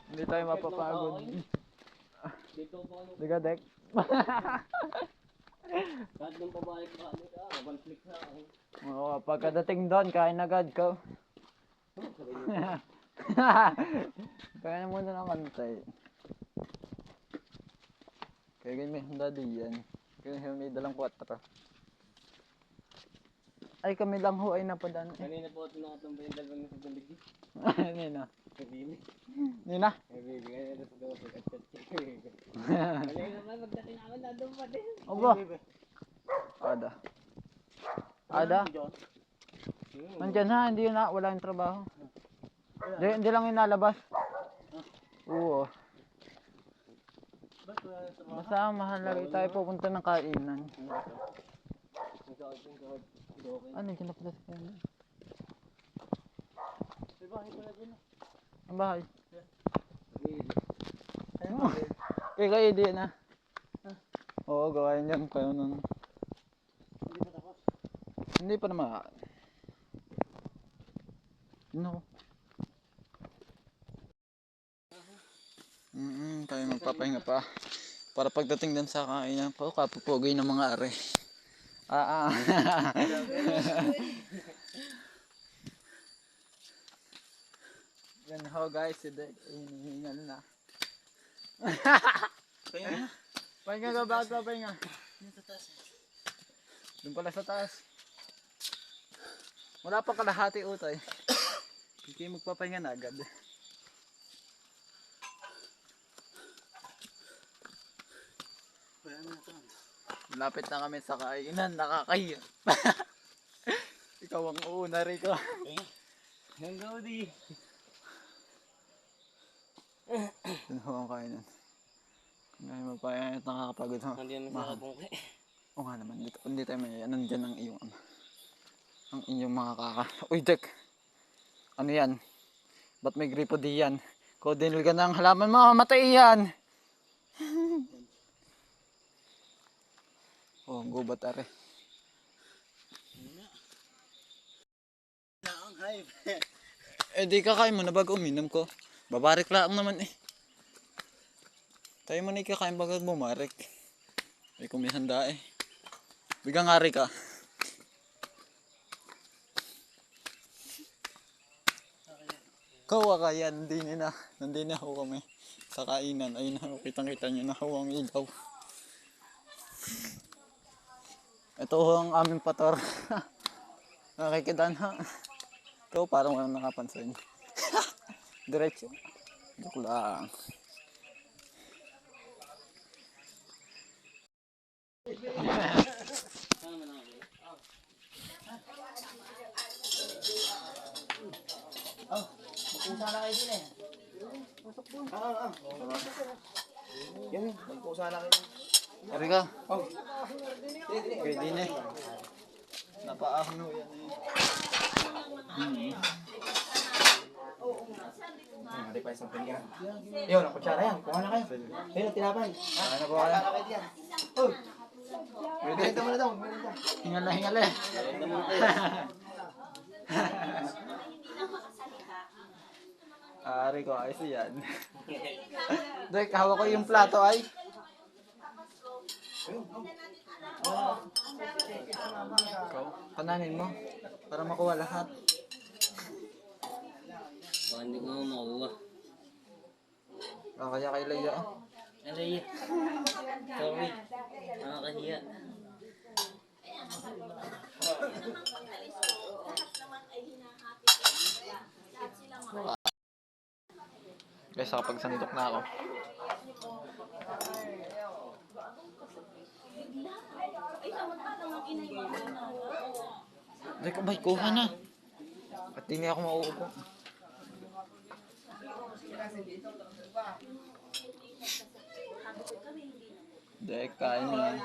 Hindi tayo mapapagod. Diga, Dek. Kahit nung pabalik ka, one click na ako. Oo, pagkadating doon, kain agad ko. Kaya na muna ng kantay. Kaya ganyan may handa diyan. Kaya may dalang 4. Ay, kami lang ho ay napadaan. Kanina po ito nakatambay yung dalawang nasa dalig. Nina. Nabili. Nina. Nabili. Kaya nasa daw pag-at-chat. Malay naman, magdating ako na doon pa din. Aba. Ada. Ada. Nandyan ha, hindi na, wala yung trabaho. Hindi lang inalabas. Oo. Basta mahalaga tayo pupunta ng kainan. Ano yung kinapala sa kanya? Ang bahay. Kaya kayo di na. Oo, gawain yan kayo nun. Hindi pa naman. No. Tayo magpapahinga pa. Para pagdating din sa kainan po, kapupugay ng mga are. Yan ho guys, si Dek, hinihingal na. Pahinga ka, bakit pa pahinga? Doon pala sa taas. Wala pa kalahati utay. Hindi magpapahinga na agad. Malapit na kami sa kainan, nakakahiya. Ikaw ang uuna, Rico. Hanggang di. Yun ho ang kainan. Ngayon magpapahinga at nakakapagod ho. Nandiyan na sa kabungke. Oo nga naman, hindi tayo may nandyan ang iyong ang inyong mga kaka. Uy, Dek! Ano yan? Ba't may gripo di yan? Kodinil ka ng halaman, mamamatay yan! Oh, gubat are. Di kakain mo na bago uminom ko. Babarik lang naman eh. Tayo mo na ikakain bago bumarik. Ay kung may handa eh. Bigang ari ka. Kawa ka yan, nandun na ho kami sa kainan. Ayun na, kitang-kita nyo na ho ang ilaw. Ito ho ang aming pator. Nakikitan ha. Ikaw parang walang nakapansin. Diretso. Joke lang. Magpusa na kayo din eh. Yan, magpusa na kayo. Ari ka? Oh. Pwede na eh. Napaahon ho yan eh. Hindi pa isang pinggan. Yun, ang kutsara yan. Kuha na kayo. Ayun, tinapay. Ano po kaya? Pwede. Hingal mo na daw. Hingal na hingal eh. Ari ko, ayos yan. Dek, hawak ko yung plato ay. Ikaw, pananin mo. Para makuha lahat. Baka hindi ko makuha. Kaya kay Leia. Alay. Sorry. Nakakahiya. Guys, nakapagsandok na ako. Dek, abay, kuha na. At di niya ako mauupo. Dek, kain na.